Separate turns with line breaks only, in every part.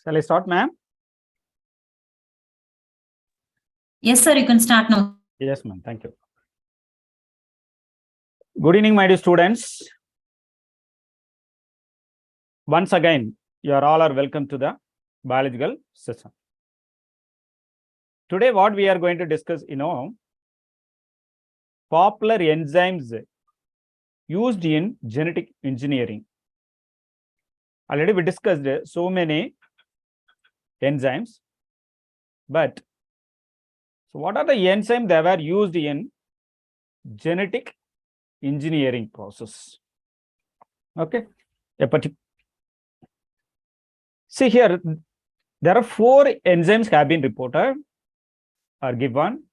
Shall I start, ma'am?
Yes, sir, you can start now.
Yes, ma'am. Thank you. Good evening, my dear students. Once again, you are all welcome to the biological session. Today, what we are going to discuss, popular enzymes used in genetic engineering. Already we discussed so many enzymes, but so what are the enzymes that were used in genetic engineering process? Okay, see here, there are 4 enzymes have been reported or given.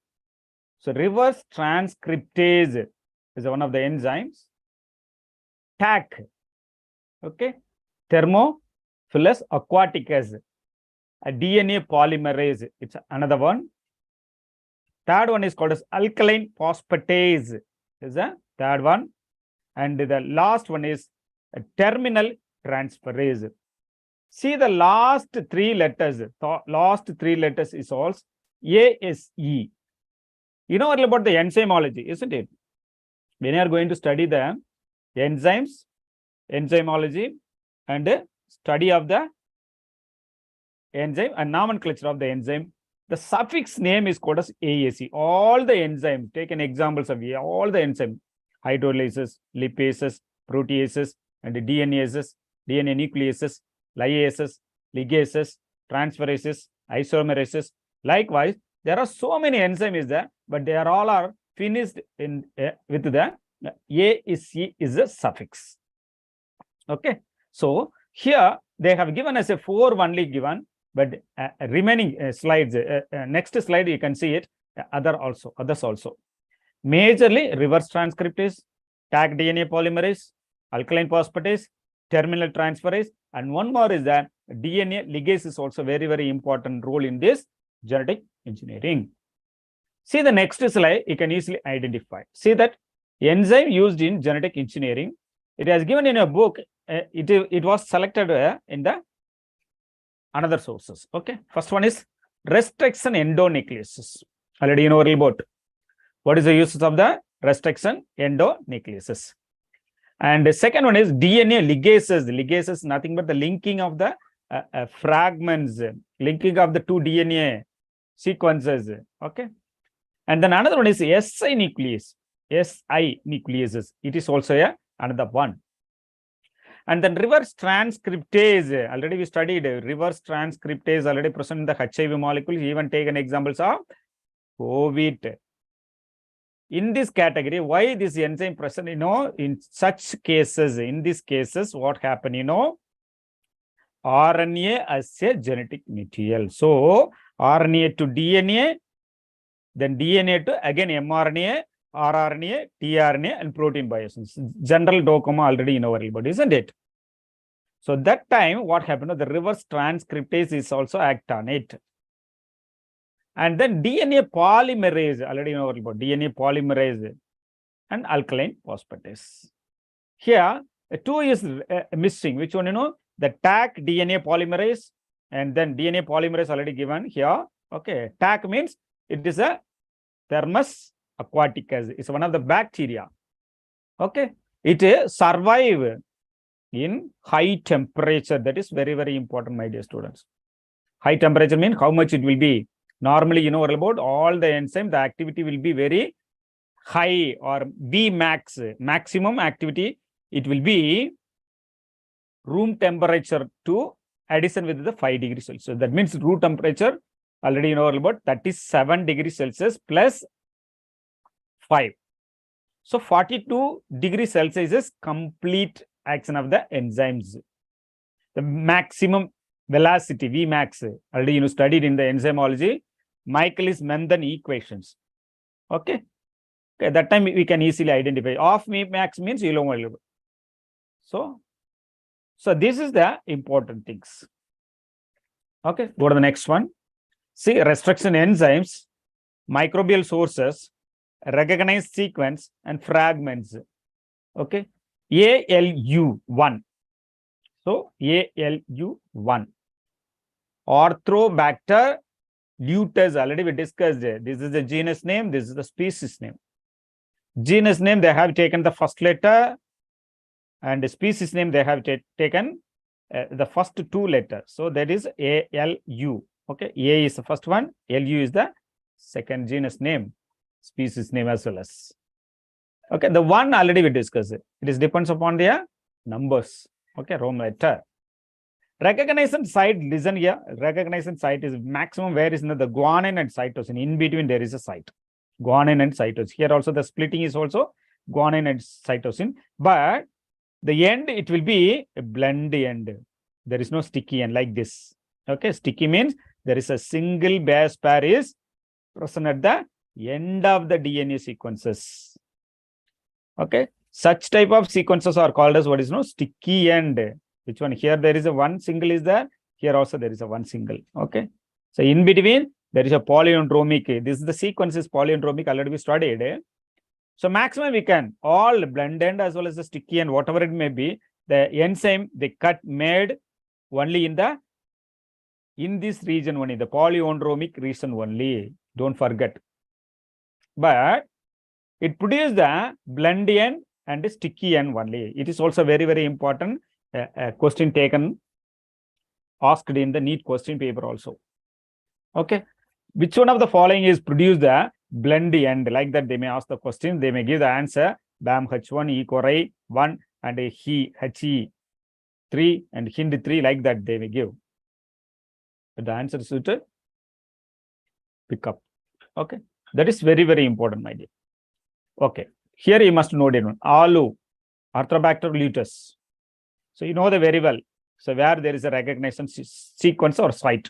So reverse transcriptase is one of the enzymes. Taq, okay, thermophilus aquaticus, a DNA polymerase, it's another one. Third one is called as alkaline phosphatase, is the third one. And the last one is a terminal transferase. See the last 3 letters. The last 3 letters is also ASE. You know about the enzymology, isn't it? When you are going to study the enzymes, enzymology, and study of the enzyme and nomenclature of the enzyme, the suffix name is called as ASE. All the enzymes, take an examples of all the enzymes, hydrolysis, lipases, proteases, and DNases, DNA nucleases, lyases, ligases, transferases, isomerases. Likewise, there are so many enzymes there, but they are all finished in with the ASE is a suffix. Okay, so here they have given us a 4 only given, but remaining slides, next slide you can see it, others also. Majorly reverse transcriptase, Taq DNA polymerase, alkaline phosphatase, terminal transferase, and one more is that DNA ligase is also very, very important role in this genetic engineering. See the next slide, you can easily identify. See that enzyme used in genetic engineering, it has given in a book, it was selected in the another sources. Okay, first one is restriction endonucleases. Already you know about what is the uses of the restriction endonucleases. And the second one is DNA ligases. Ligases nothing but the linking of the fragments, linking of the 2 DNA sequences. Okay, and then another one is SI nuclease. SI nucleases. It is also another one. And then reverse transcriptase. Already we studied reverse transcriptase already present in the HIV molecules. Even taken examples of COVID. In this category, why this enzyme present? In such cases, in these cases, what happened? RNA as a genetic material. So RNA to DNA, then DNA to again mRNA, rRNA, tRNA, and protein biosynthesis. General document already you know about, isn't it? So that time, what happened? The reverse transcriptase is also act on it. And then DNA polymerase, already you know about DNA polymerase and alkaline phosphatase. Here, 2 is missing. Which one? The Taq DNA polymerase, and then DNA polymerase already given here. Okay, Taq means it is a Thermus aquaticus. It's one of the bacteria. Okay, it survive in high temperature. That is very, very important, my dear students. High temperature means how much it will be. Normally, you know about all the enzyme, the activity will be very high or Vmax, maximum activity. It will be room temperature to addition with the 5 degrees Celsius. So that means room temperature, already you know about 37 degrees Celsius plus 5. So 42 degrees Celsius is complete action of the enzymes. The maximum velocity, Vmax, already you know studied in the enzymology, Michaelis-Menten equations. Okay. Okay, that time we can easily identify. Off Vmax means you know. So this is the important things. Okay, go to the next one. See, restriction enzymes, microbial sources, recognized sequence, and fragments. Okay, ALU1. So ALU1. Orthobacter luteus. Already we discussed it. This is the genus name. This is the species name. Genus name, they have taken the first letter, and the species name, they have taken the first two letters. So that is ALU. Okay, A is the first one, LU is the second genus name, species name as well as. Okay, the one already we discussed it. It is depends upon their numbers. Okay, Roman letter. Recognition site, listen here. Recognition site is maximum where is the guanine and cytosine. In between there is a site. Guanine and cytosine. Here also the splitting is also guanine and cytosine. But the end, it will be a blend end. There is no sticky end like this. Okay, sticky means there is a single base pair is present at the end of the DNA sequences. Okay, such type of sequences are called as what is no sticky end. Which one? Here there is a one single is there. Here also there is a one single. Okay, so in between there is a polyandromic. This is the sequence is polyandromic. Already we studied. So maximum we can all blend end as well as the sticky end, whatever it may be. The enzyme they cut made only in this region only, the polyandromic region only. Don't forget. But it produces the blend end and the sticky end only. It is also very, very important question taken, asked in the NEET question paper also. Okay. Which one of the following is produce the blend end? Like that, they may ask the question. They may give the answer. BAM H1, E Cori 1, and He He 3, and Hind 3. Like that, they may give. But the answer is suited. Pick up. Okay. That is very, very important, my dear. Okay. Here you must note it. Alu, Orthobacter luteus. So you know the very well. So where there is a recognition sequence or site.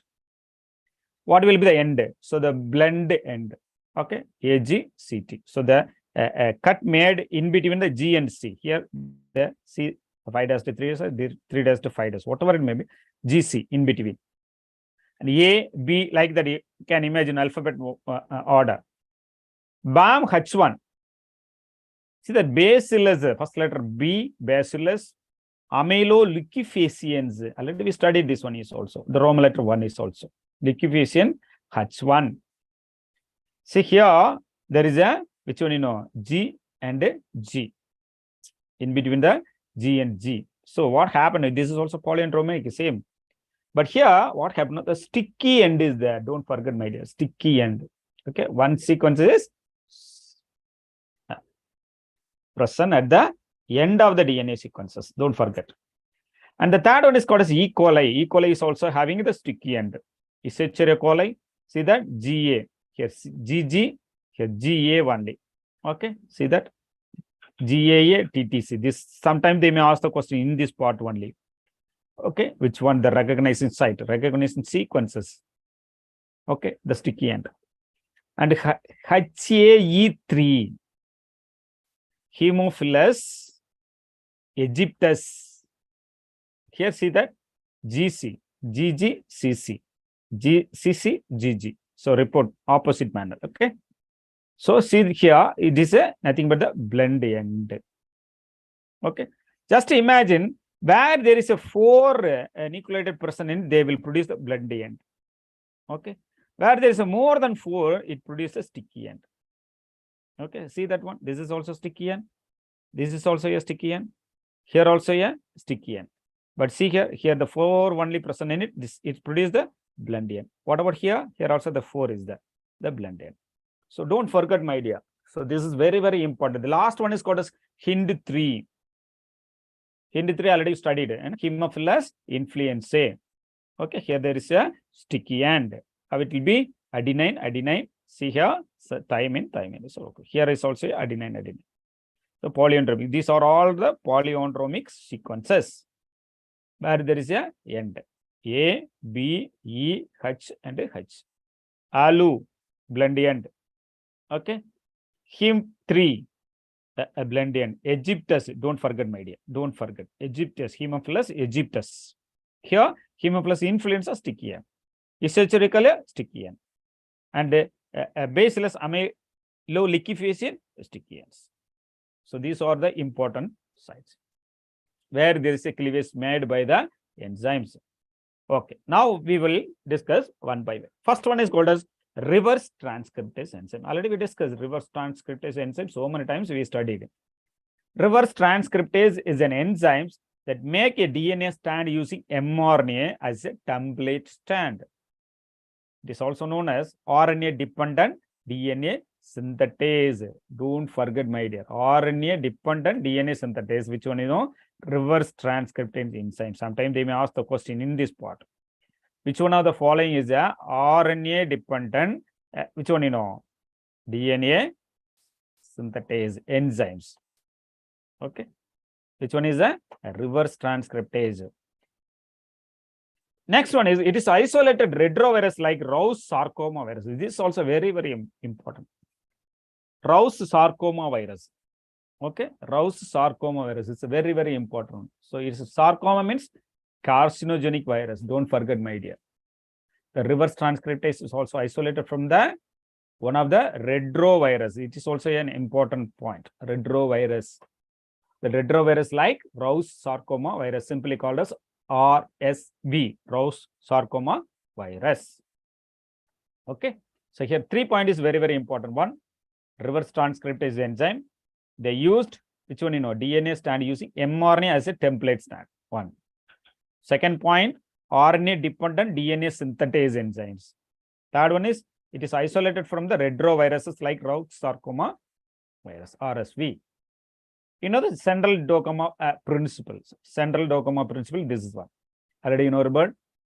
What will be the end? So the blend end. Okay, AGCT. So the cut made in between the G and C. Here the C 5-3, 3-5, whatever it may be, GC in between. And A, B, like that, you can imagine alphabet order. BAM H1. See that bacillus, first letter B, bacillus, amyloliquefaciens. Already we studied this one is also. The Roman letter 1 is also. Liquefacian H1. See here, there is a, which one you know, G and G. In between the G and G. So what happened? This is also polyandromic, same. But here, what happened? The sticky end is there. Don't forget, my dear. Sticky end. Okay, one sequence is present at the end of the DNA sequences. Don't forget. And the third one is called as E. coli. E. coli is also having the sticky end. Escherichia coli. See that? GA. Here GG. Here GA only. Okay. See that? GAA TTC. This sometimes they may ask the question in this part only. Okay. Which one? The recognition site. Recognition sequences. Okay. The sticky end. And HAE3. Haemophilus Egyptus. Here see that GC, GG, CC, GCC, GG. So report opposite manner. Okay. So see here, it is a nothing but the blend end. Okay. Just imagine where there is a 4 nucleated person in, they will produce the blend end. Okay. Where there is a more than 4, it produces sticky end. Okay, see that one. This is also sticky end. This is also a sticky end. Here also a sticky end. But see here, here the 4 only present in it. This it produces the blend end. What about here? Here also the 4 is the blend end. So don't forget, my dear. So this is very, very important. The last one is called as Hind 3. Hind 3 already studied, and Haemophilus influenzae. Okay, here there is a sticky end. How it will be? Adenine, adenine. See here, so thymine, thymine. So okay. Here is also adenine, adenine. So polyandromic. These are all the polyandromic sequences where there is a end. A, B, E, H, and H. Alu, blend end. Okay. Him 3, a blend end. Egyptus, don't forget, my dear. Don't forget. Egyptus, Haemophilus Egyptus. Here, Haemophilus influenza, sticky end. Escherichia, sticky end. And Bacillus amyloliquefaciens, sticky ends. So these are the important sites where there is a cleavage made by the enzymes. Okay, now we will discuss one by one. First one is called as reverse transcriptase enzyme. Already we discussed reverse transcriptase enzyme so many times we studied. Reverse transcriptase is an enzyme that make a DNA strand using mRNA as a template strand. It is also known as RNA dependent DNA synthetase. Don't forget, my dear, RNA dependent DNA synthetase. Which one you know? Reverse transcriptase enzyme. Sometimes they may ask the question in this part. Which one of the following is a RNA dependent? Which one you know? DNA synthetase enzymes. Okay. Which one is a reverse transcriptase? Next one is, it is isolated retrovirus like Rous sarcoma virus. This is also very, very important. Rous sarcoma virus. Okay, Rous sarcoma virus. It's a very, very important. So it's sarcoma means carcinogenic virus. Don't forget, my dear. The reverse transcriptase is also isolated from the one of the retrovirus. It is also an important point. Retrovirus. The retrovirus like Rous sarcoma virus, simply called as RSV, Rous sarcoma virus. Okay, so here 3 point is very, very important. One, reverse transcriptase enzyme. They used which one you know? DNA strand using mRNA as a template strand. One. Second point, RNA dependent DNA synthetase enzymes. Third one is, it is isolated from the retroviruses like Rous sarcoma virus, RSV. You know the central dogma principles. Central dogma principle, this is one. Already you know about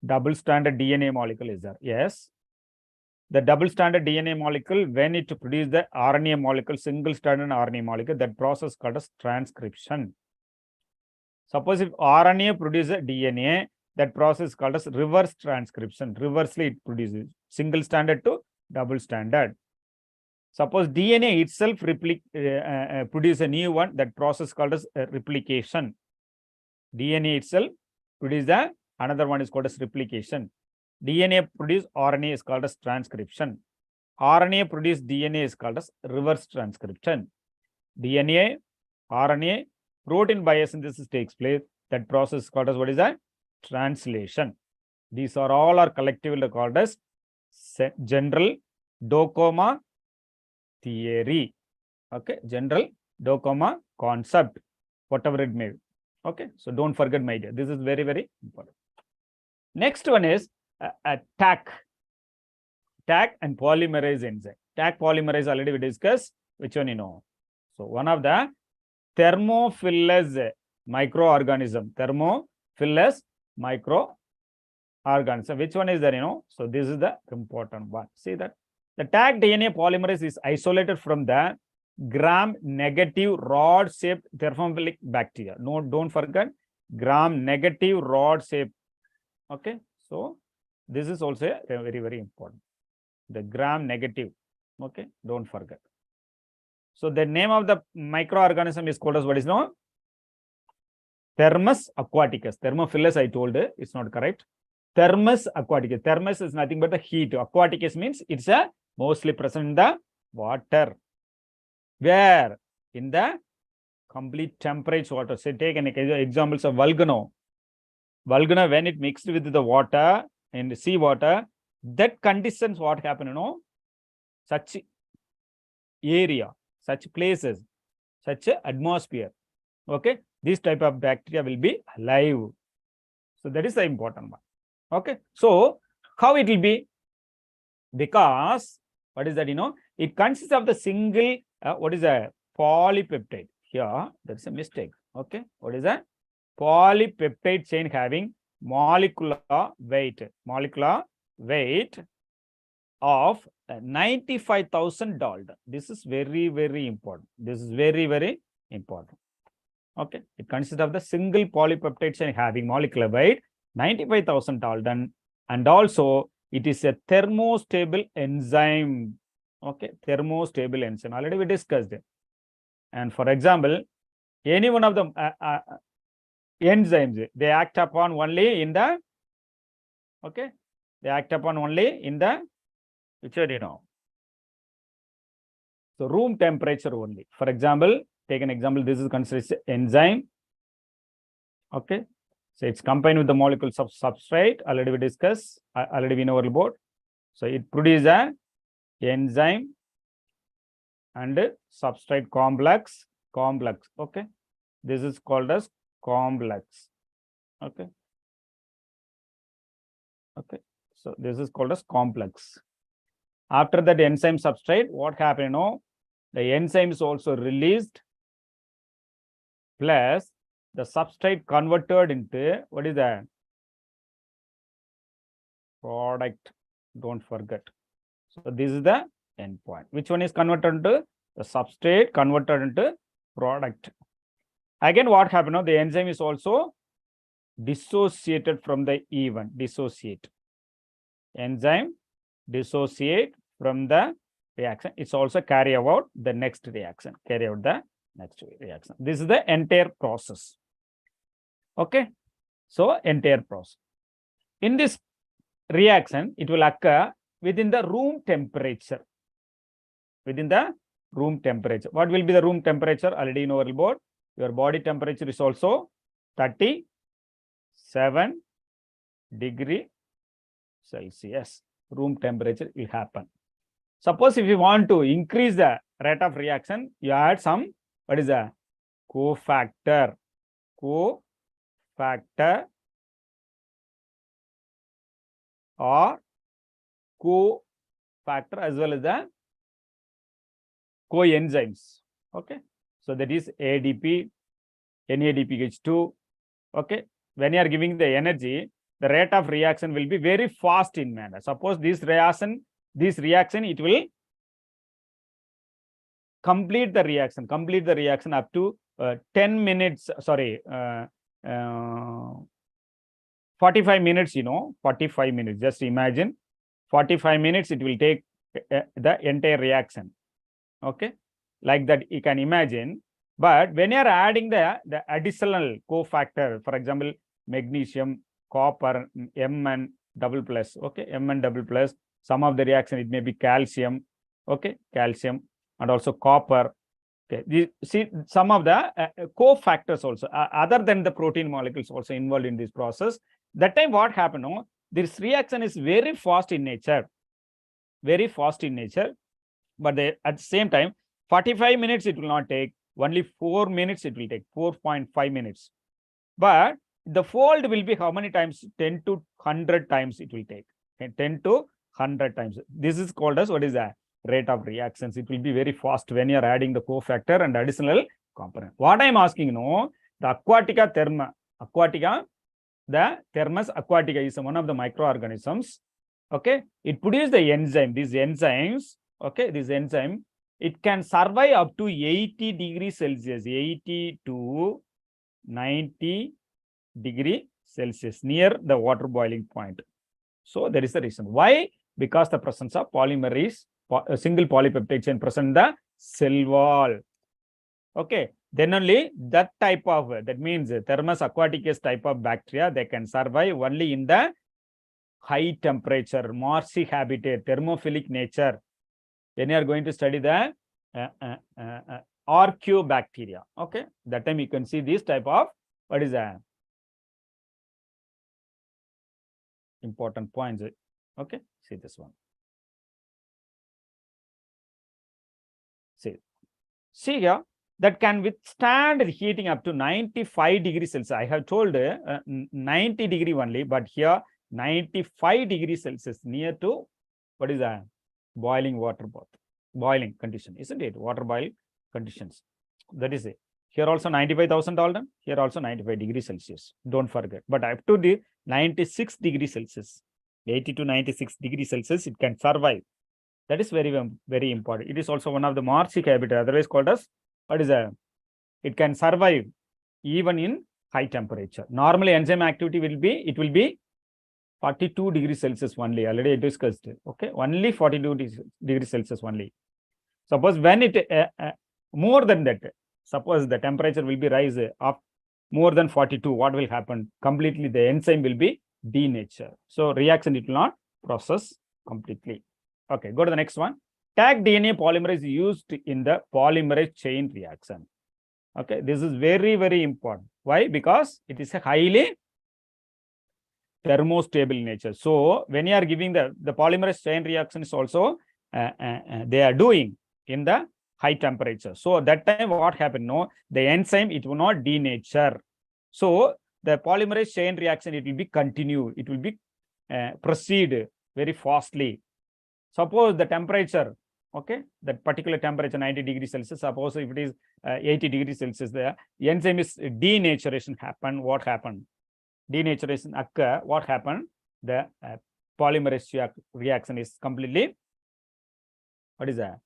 double stranded DNA molecule is there. Yes. The double stranded DNA molecule, when it produces the RNA molecule, single stranded RNA molecule, that process called as transcription. Suppose if RNA produces DNA, that process called as reverse transcription. Reversely it produces single stranded to double stranded. Suppose DNA itself produce a new one, that process called as replication. DNA itself produce another one is called as replication. DNA produce RNA is called as transcription. RNA produce DNA is called as reverse transcription. DNA, RNA, protein biosynthesis takes place. That process is called as what is that? Translation. These are all are collectively called as general dogma theory. Okay, general dogma concept, whatever it may be. Okay, so don't forget, my dear. This is very, very important. Next one is Taq and polymerase enzyme. Taq polymerase already we discussed. Which one you know? So one of the thermophilous microorganism. Thermophilous microorganism. Which one is there? You know? So this is the important one. See that the Taq DNA polymerase is isolated from the gram-negative rod-shaped thermophilic bacteria. No, don't forget gram-negative rod-shaped. Okay, so this is also very, very important. The gram-negative. Okay, don't forget. So the name of the microorganism is called as what is known? Thermus aquaticus. Thermophilus, I told you, it's not correct. Thermus aquaticus. Thermus is nothing but the heat. Aquaticus means it's a mostly present in the water. Where? In the complete temperature water. Say, take an examples of volcano. Volcano, when it mixed with the water and the sea water, that conditions what happen, you know, such area, such places, such atmosphere. Okay, this type of bacteria will be alive. So that is the important one. Okay, so how it will be? Because what is that? You know, it consists of the single what is a polypeptide. Here there is a mistake. Okay, what is that? Polypeptide chain having molecular weight of 95,000 Dalton. This is very, very important. This is very, very important. Okay, it consists of the single polypeptide chain having molecular weight 95,000 Dalton, and also it is a thermostable enzyme. Okay, thermostable enzyme. Already we discussed it. And for example, any one of the enzymes, they act upon only in the, okay, they act upon only in the, which you know, so room temperature only. For example, take an example, this is considered enzyme. Okay, So it's combined with the molecules of substrate. Already we discussed, already we know about. So it produces an enzyme and substrate complex. Okay. This is called as complex. Okay. So this is called as complex. After that enzyme substrate, what happened? The enzyme is also released, plus the substrate converted into, what is that? Product. Don't forget. So this is the endpoint. Which one is converted into? The substrate converted into product. Again, what happened? The enzyme is also dissociated from the event. Dissociate. Enzyme dissociate from the reaction. It's also carry out the next reaction. This is the entire process. Okay. So entire process. In this reaction, it will occur within the room temperature. Within the room temperature. What will be the room temperature? Already you know about. Your body temperature is also 37 degrees Celsius. Room temperature will happen. Suppose if you want to increase the rate of reaction, you add some, what is a cofactor? Cofactor or cofactor as well as the coenzymes. Okay. So that is ADP, NADPH2. Okay. When you are giving the energy, the rate of reaction will be very fast in manner. Suppose this reaction, it will complete the reaction up to 10 minutes, 45 minutes, 45 minutes. Just imagine 45 minutes it will take the entire reaction. Okay. Like that you can imagine. But when you are adding the additional cofactor, for example, magnesium, copper, Mn double plus. Okay. Mn double plus. Some of the reaction, it may be calcium. Okay. Calcium and also copper. Okay. See some of the cofactors also, other than the protein molecules also involved in this process. That time what happened? This reaction is very fast in nature. Very fast in nature. But at the same time, 45 minutes it will not take. Only 4 minutes it will take. 4.5 minutes. But the fold will be how many times? 10 to 100 times it will take. Okay, 10 to 100 times. This is called as, what is that? Rate of reactions. It will be very fast when you are adding the cofactor and additional component. What I am asking, the aquatica therma. Aquatica, the Thermus aquatica is one of the microorganisms. Okay. It produces the enzyme. These enzymes, okay, this enzyme, it can survive up to 80 degrees Celsius, 80 to 90 degrees Celsius near the water boiling point. So there is the reason. Why? Because the presence of polymerase, a single polypeptide chain present in the cell wall. Okay. Then only that type of, that means Thermus aquaticus type of bacteria, they can survive only in the high temperature, marshy habitat, thermophilic nature. When you are going to study the archaeobacteria, okay, that time you can see this type of, what is that? Important points. Okay, see this one. See here, that can withstand heating up to 95 degrees Celsius. I have told 90 degree only, but here 95 degrees Celsius near to, what is that? Boiling water bath. Boiling condition, isn't it? Water boil conditions. That is it. Here also 95,000 Dalton. Here also 95 degrees Celsius. Don't forget. But up to the 96 degrees Celsius, 80 to 96 degrees Celsius, it can survive. That is very, very important. It is also one of the marshy habitat, otherwise called as, what is that? It can survive even in high temperature. Normally, enzyme activity will be 42 degrees Celsius only. Already discussed. Okay, only 42 degrees Celsius only. Suppose when it more than that, suppose the temperature will be rise up more than 42, what will happen? Completely the enzyme will be denatured. So reaction it will not process completely. Okay, go to the next one. Taq DNA polymerase used in the polymerase chain reaction. Okay, this is very, very important. Why? Because it is a highly thermostable nature. So when you are giving the polymerase chain reaction is also they are doing in the high temperature. So at that time what happened? No, the enzyme, it will not denature. So the polymerase chain reaction, it will be continue. It will be proceed very fastly. Suppose the temperature, okay, that particular temperature 90 degrees Celsius, suppose if it is 80 degrees Celsius, the enzyme is denaturation happen. What happened? Denaturation occur. What happened? The polymerase reaction is completely, what is that?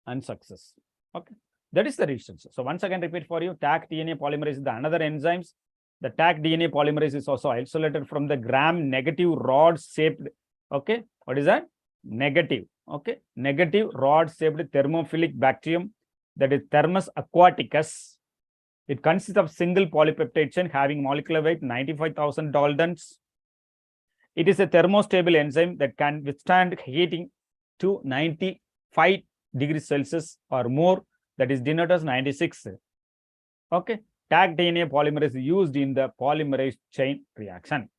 Unsuccess. Okay, that is the reason. So once again repeat for you, Taq DNA polymerase is the another enzymes. The Taq DNA polymerase is also isolated from the gram-negative rod-shaped, okay, what is that? Negative, okay, negative rod-shaped thermophilic bacterium, that is Thermus aquaticus. It consists of single polypeptide chain having molecular weight 95,000 Daltons. It is a thermostable enzyme that can withstand heating to 95 degrees Celsius or more, that is denoted as 96. Okay, Taq DNA polymerase is used in the polymerase chain reaction.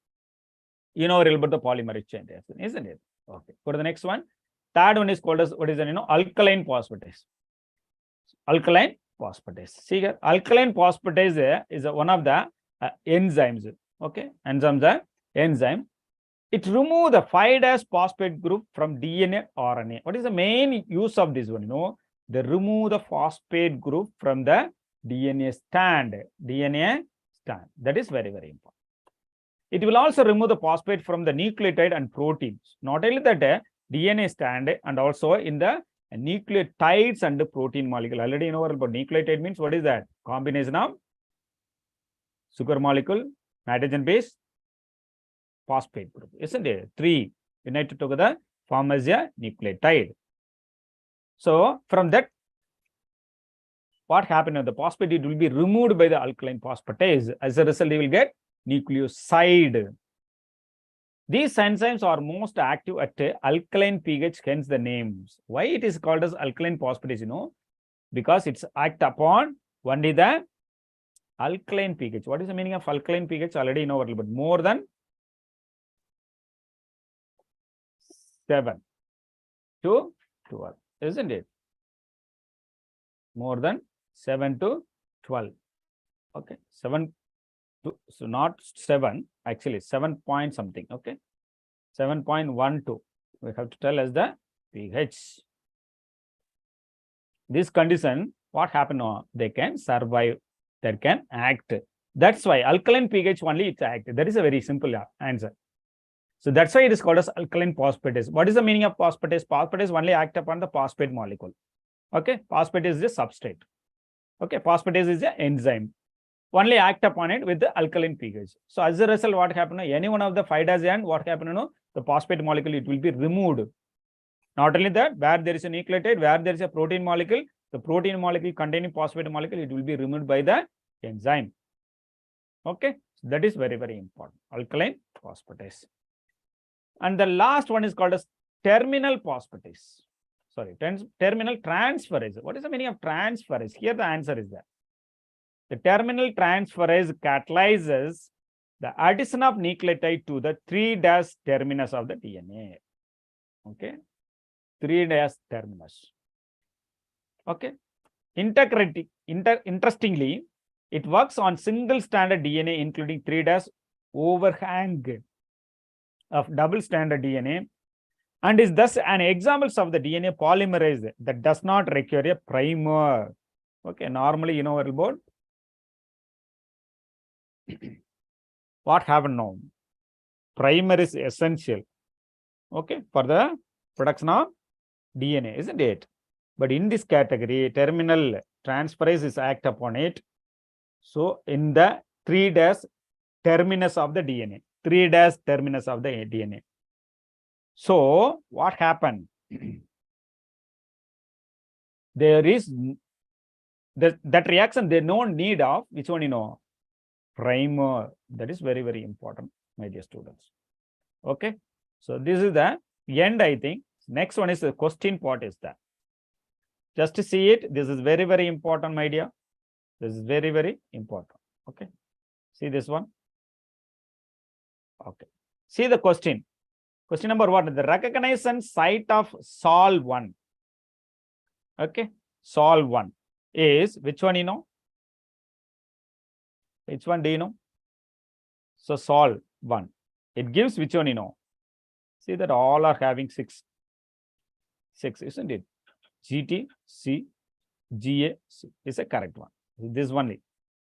You know a little about the polymerase chain reaction, isn't it? Okay, go to the next one. Third one is called as, what is it? Alkaline phosphatase. Alkaline phosphatase. See here, alkaline phosphatase is one of the enzymes. Okay, enzymes are enzyme. It removes the 5' phosphate group from DNA RNA. What is the main use of this one? They remove the phosphate group from the DNA strand. DNA strand. That is very, very important. It will also remove the phosphate from the nucleotide and proteins. Not only that, DNA strand and also in the nucleotides and the protein molecule. Already you know about nucleotide means what is that? Combination of sugar molecule, nitrogen base, phosphate group, isn't it? 3 united together form as a nucleotide. So from that, what happened? The phosphate, it will be removed by the alkaline phosphatase. As a result, you will get nucleoside. These enzymes are most active at alkaline pH, hence the names. Why it is called as alkaline phosphatase? Because it's act upon only the alkaline pH. What is the meaning of alkaline pH? Already know a little bit. More than 7 to 12, isn't it? More than 7 to 12. Okay, 7 to, so not 7, actually 7 point something. Okay, 7.12. We have to tell as the pH. This condition, what happened? They can survive, they can act. That's why alkaline pH only it's act. That is a very simple answer. So that's why it is called as alkaline phosphatase. What is the meaning of phosphatase? Phosphatase only act upon the phosphate molecule. Okay, phosphate is the substrate. Okay, phosphatase is the enzyme. Only act upon it with the alkaline pH. So as a result, what happened? Any one of the 5' and what happened? The phosphate molecule, it will be removed. Not only that, where there is a nucleotide, where there is a protein molecule, the protein molecule containing phosphate molecule, it will be removed by the enzyme. Okay, so that is very, very important. Alkaline phosphatase. And the last one is called as terminal phosphatase. Sorry, terminal transferase. What is the meaning of transferase? Here the answer is that the terminal transferase catalyzes the addition of nucleotide to the 3' terminus of the DNA. Okay, 3' terminus. Okay, interestingly, it works on single-stranded DNA, including 3' overhang of double-stranded DNA, and is thus an example of the DNA polymerase that does not require a primer. Okay, normally you know about what happened now. Primer is essential, okay, for the production of DNA, isn't it? But in this category, terminal transferase is act upon it. So in the 3' terminus of the DNA, 3' terminus of the DNA. So what happened? There is that reaction, there no need of which one? Primer. That is very, very important, my dear students. Okay, so this is the end, I think. Next one is the question part is that. Just to see it, this is very, very important, my dear. This is very, very important. Okay, see this one. Okay. See the question. Question number 1. The recognition site of Sol1. Okay. Sol1 is which one you know? Which one do you know? So Sol1. It gives which one you know? See that all are having 6. 6, isn't it? GT, C, GA, C is a correct one. This only.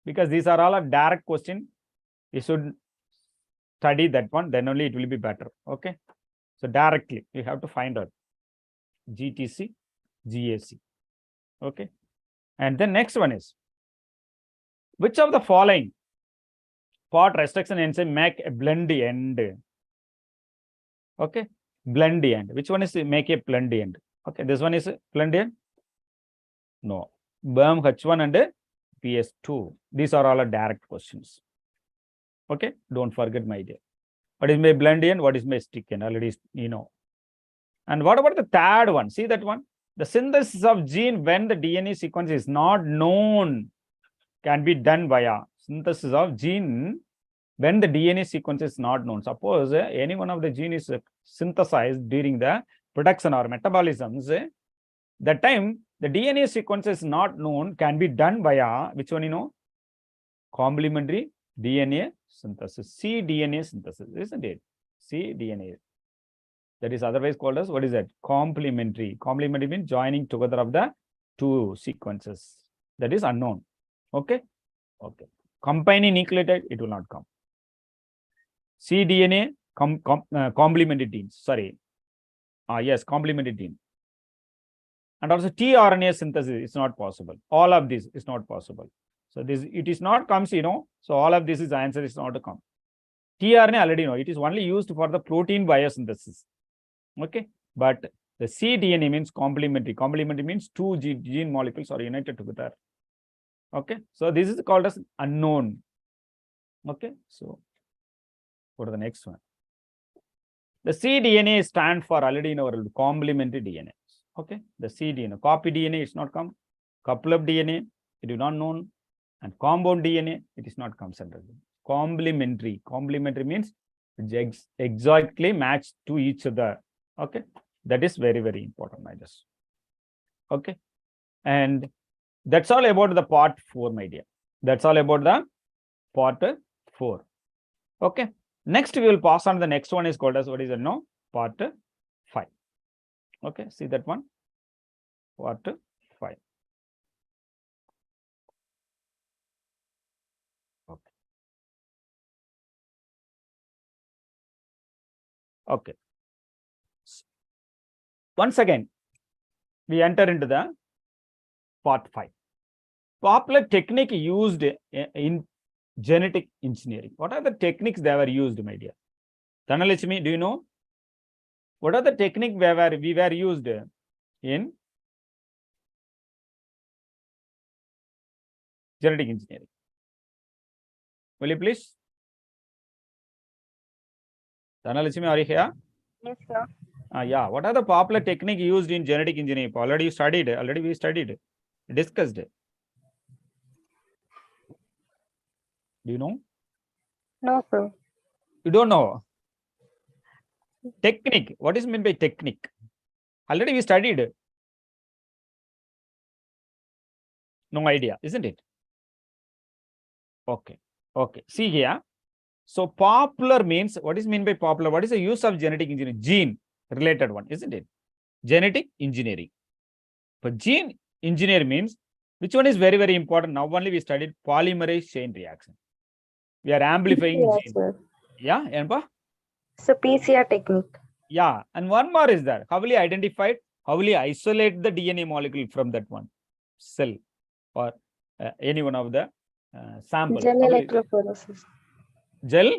Because these are all a direct question. You should study that one, then only it will be better. Okay. So directly you have to find out GTC, GAC. Okay. And then next one is which of the following pot restriction enzyme make a blend end? Okay. Blend end. Which one is make a blend end? Okay. This one is blend end. No. BAM H1 and PS2. These are all a direct questions. Okay. Don't forget, my dear. What is my blend end? What is my stick end? Already you know. And what about the third one? See that one? The synthesis of gene when the DNA sequence is not known can be done via synthesis of gene when the DNA sequence is not known. Suppose any one of the gene is synthesized during the production or metabolisms, that time the DNA sequence is not known can be done via which one you know? Complementary DNA synthesis, cDNA synthesis, isn't it? cDNA. That is otherwise called as, what is that? Complementary. Complementary means joining together of the two sequences. That is unknown. Okay. Okay. Combining nucleotide, it will not come. cDNA, complementary genes. Sorry. Yes, complementary gene. And also tRNA synthesis is not possible. All of this is not possible. So this, it is not comes, you know. So all of this is the answer is not to come. tRNA already know. It is only used for the protein biosynthesis. Okay. But the cDNA means complementary. Complementary means two gene molecules are united together. Okay. So this is called as unknown. Okay. So go to the next one. The cDNA stand for already in our complementary DNA. Okay. The cDNA. Copy DNA is not come. Couple of DNA, it is not known. And compound DNA, it is not considered. Complementary. Complementary means exactly match to each other. Okay. That is very, very important, I guess. Okay. And that's all about the part 4, my dear. That's all about the part 4. Okay. Next, we will pass on the next one is called as what is it? No, part 5. Okay. See that one? Part 5. Okay. Okay. Once again, we enter into the part 5. Popular technique used in genetic engineering. What are the techniques that were used, my dear? Dhanalakshmi, do you know? What are the techniques we were used in genetic engineering? Will you please? Dhanalakshmi, are you here?
Yes, sir.
Yeah. What are the popular technique used in genetic engineering? Already you studied. Already we studied. Discussed. Do you know?
No, sir.
You don't know. Technique. What is meant by technique? Already we studied. No idea, isn't it? Okay. Okay. See here. So popular means, what is mean by popular? What is the use of genetic engineering? Gene related one, isn't it? Genetic engineering. But gene engineer means, which one is very, very important? Now only we studied polymerase chain reaction. We are amplifying
PCR,
gene.
sir.
Yeah, Enpa?
So PCR technique.
Yeah, and one more is there. How will you identify it? How will you isolate the DNA molecule from that one cell or any one of the samples?
Gel electrophoresis.
Gel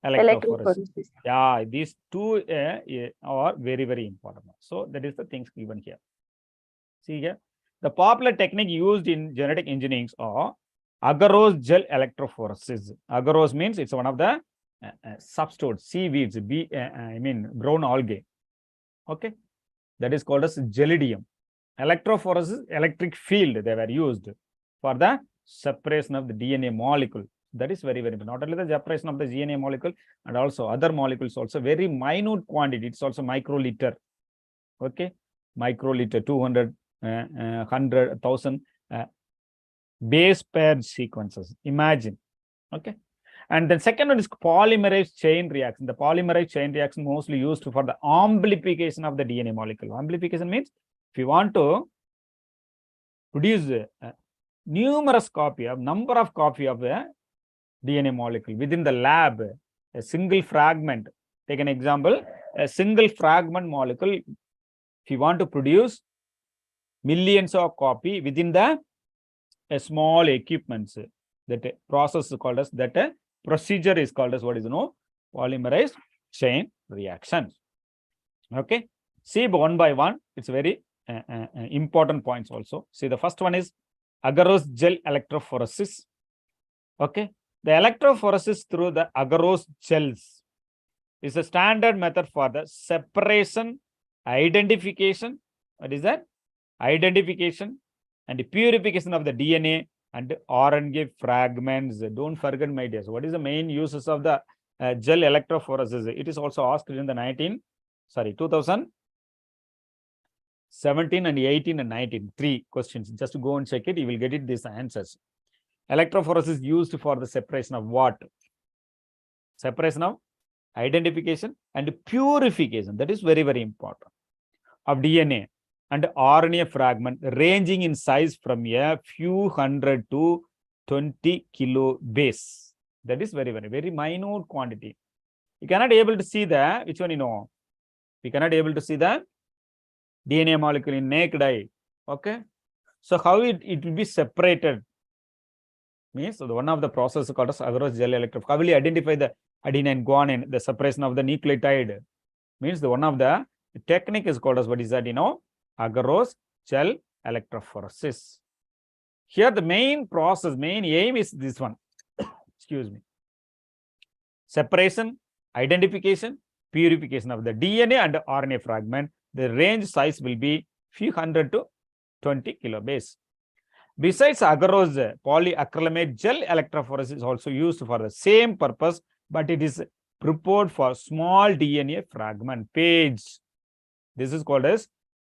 electrophoresis.
Electrophoresis.
Yeah, these two are very, very important. So that is the things given here. See here, the popular technique used in genetic engineering are agarose gel electrophoresis. Agarose means it's one of the substored seaweeds, brown algae. Okay, that is called as gelidium. Electrophoresis, electric field they were used for the separation of the DNA molecule. That is very, very important. Not only the separation of the DNA molecule and also other molecules also very minute quantity. It's also microliter. Okay, microliter, 200, 100, 1000 base pair sequences. Imagine. Okay. And then second one is polymerase chain reaction. The polymerase chain reaction mostly used for the amplification of the DNA molecule. Amplification means if you want to produce a numerous copy of number of copy of a DNA molecule within the lab, a single fragment. Take an example, a single fragment molecule. If you want to produce millions of copy within the a small equipments, that process is called as that procedure is called as what is polymerase chain reaction. Okay, see one by one. It's very important points also. See, the first one is agarose gel electrophoresis. Okay, the electrophoresis through the agarose gels is a standard method for the separation, identification. What is that? Identification and purification of the DNA and RNA fragments. Don't forget, my dears, what is the main uses of the gel electrophoresis? It is also asked in the 2017 and 18 and 19. 3 questions. Just go and check it. You will get it these answers. Electrophoresis is used for the separation of what? Separation of identification and purification. That is very, very important. Of DNA and RNA fragment ranging in size from a few hundred to 20 kilo base. That is very, very, very minute quantity. You cannot be able to see the, which one we cannot be able to see the DNA molecule in naked eye. Okay. So how it will be separated? Means so the one of the process called as agarose gel electrophoresis. How will you identify the adenine, guanine, the separation of the nucleotide? Means the one of the technique is called as what is that? Agarose gel electrophoresis. Here the main process, main aim is this one. Excuse me. Separation, identification, purification of the DNA and RNA fragment. The range size will be few hundred to 20 kilobase. Besides agarose, polyacrylamide gel electrophoresis is also used for the same purpose, but it is prepared for small DNA fragment page. This is called as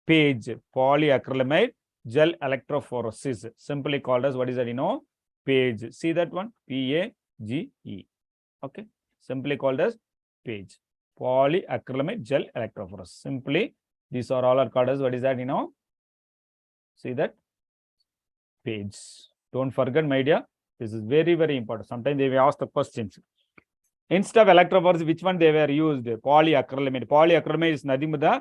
page, polyacrylamide gel electrophoresis, simply called as what is that? Page. See that one? PAGE. Okay, simply called as page, polyacrylamide gel electrophoresis. Simply, these are all called as what is that? See that? Page. Don't forget, my dear. This is very, very important. Sometimes they will ask the questions. Instead of electrophoresis, which one they were used? Polyacrylamide. Polyacrylamide is nothing but the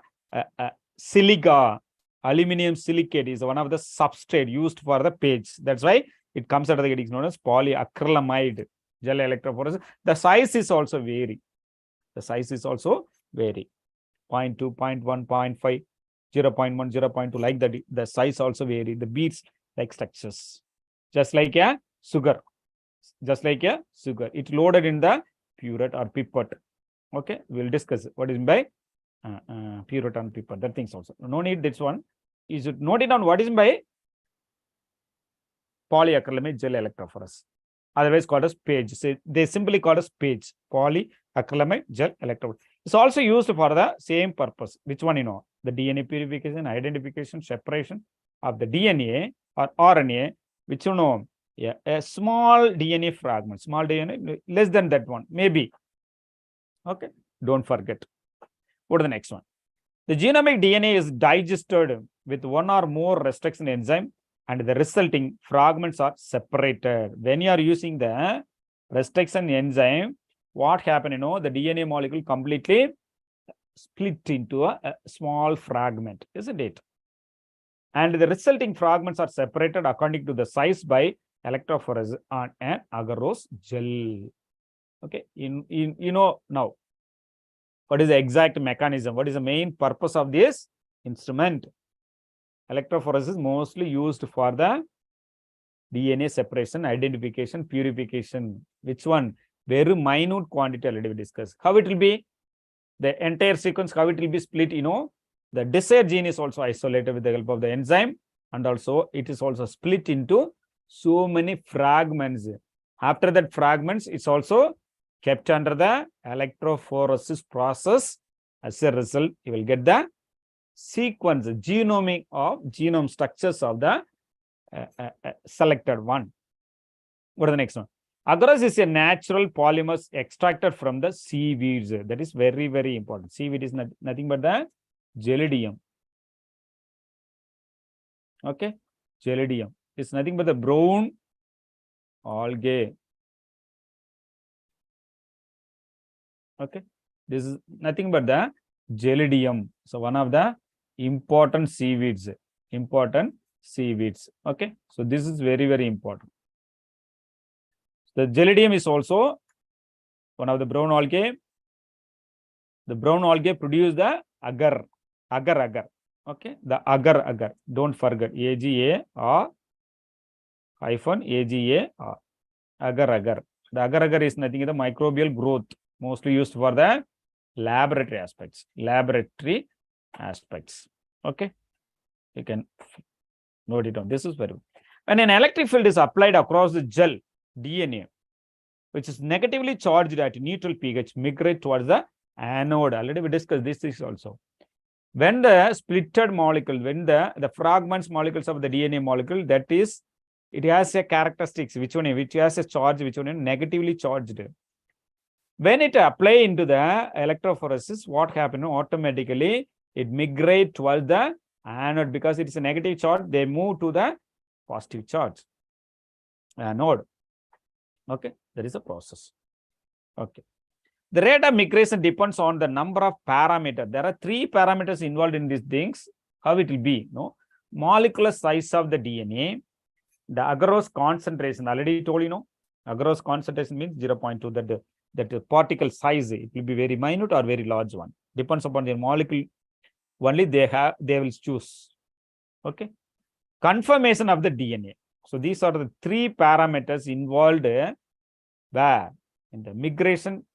silica. Aluminum silicate is one of the substrate used for the page. That's why it comes out of the, it is known as polyacrylamide gel electrophoresis. The size is also vary. The size is also vary. 0.2, 0.1, 0.5, 0.1, 0.2, like that. The size also vary. The beads like structures. Just like a sugar. Just like a sugar. It's loaded in the purette or pipette. Okay, we'll discuss what is by purette and pipette. That things also. No need this one. You should note it down what is by polyacrylamide gel electrophoresis. Otherwise called as page. So they simply call as page. Polyacrylamide gel electrophoresis. It's also used for the same purpose. Which one The DNA purification, identification, separation of the DNA or RNA. Which yeah, a small DNA fragment. Small DNA, less than that one. Maybe. Okay. Don't forget. Go to the next one. The genomic DNA is digested with one or more restriction enzyme and the resulting fragments are separated. When you are using the restriction enzyme, what happened? The DNA molecule completely split into a small fragment, isn't it? And the resulting fragments are separated according to the size by electrophoresis on an agarose gel. Okay, now what is the exact mechanism? What is the main purpose of this instrument? Electrophoresis is mostly used for the DNA separation, identification, purification. Which one? Very minute quantity already we discussed. How it will be? The entire sequence, how it will be split, the desired gene is also isolated with the help of the enzyme, and also it is also split into so many fragments. After that fragments, it's also kept under the electrophoresis process. As a result, you will get the sequence, genome structures of the selected one. What is the next one? Agarose is a natural polymers extracted from the seaweeds. That is very, very important. Seaweed is nothing but the gelidium. Okay, gelidium. It's nothing but the brown algae. Okay, this is nothing but the gelidium. So one of the important seaweeds. Okay, so this is very, very important. The gelidium is also one of the brown algae. The brown algae produce the agar. Okay, the agar. Don't forget AGAR hyphen AGAR. Agar. The agar is nothing but the microbial growth, mostly used for the laboratory aspects. Okay, you can note it down. This is very good. When an electric field is applied across the gel DNA, which is negatively charged at neutral pH, migrate towards the anode. Already we discussed this is also. When the splitted molecule, when the fragments molecules of the DNA molecule, that is, it has a characteristics, which has a charge, which one is negatively charged. When it apply into the electrophoresis, what happens? Automatically, it migrate towards the anode because it is a negative charge. They move to the positive charge anode. Okay, that is a process. Okay. The rate of migration depends on the number of parameters. There are 3 parameters involved in these things. How it will be? No, molecular size of the DNA, the agarose concentration. Already told you, know, agarose concentration means 0.2. That particle size, it will be very minute or very large one. Depends upon their molecule. Only they will choose. Okay. Conformation of the DNA. So these are the 3 parameters involved where in the migration,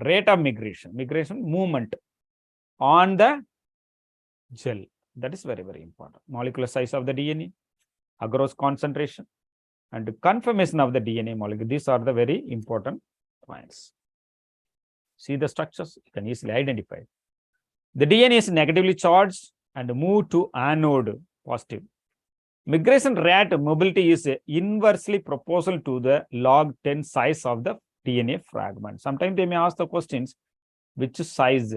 rate of migration movement on the gel. That is very, very important. Molecular size of the DNA, agarose concentration, and conformation of the DNA molecule. These are the very important points. See the structures, you can easily identify. The DNA is negatively charged and move to anode, positive. Migration rate mobility is inversely proportional to the log 10 size of the DNA fragment. Sometimes they may ask the questions, which size?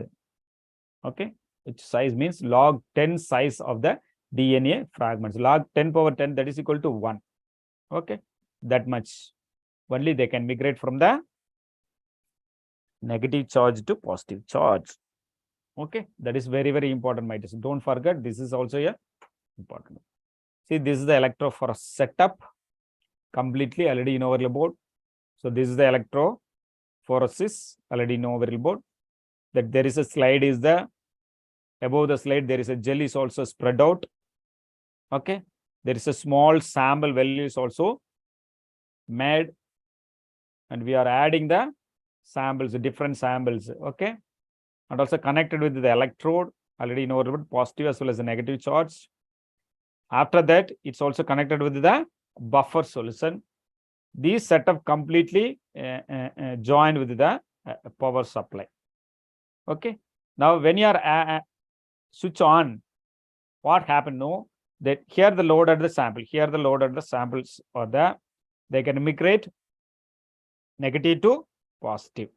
Okay, which size means log 10 size of the DNA fragments. Log 10 power 10, that is equal to 1. Okay, that much. Only they can migrate from the negative charge to positive charge. Okay, that is very, very important, my dear. Don't forget, this is also a important. See, this is the electrophoresis setup. Completely already you know very about. So this is the electrophoresis, already know very about. That there is a slide is the, above the slide, there is a gel is also spread out. Okay, there is a small sample value is also made. And we are adding the samples, different samples. Okay, and also connected with the electrode, already know about positive as well as the negative charge. After that, it's also connected with the buffer solution. These setup completely joined with the power supply. Okay. Now, when you are switch on, what happened? No, that here the load at the sample, here the load at the samples, or they can migrate negative to positive.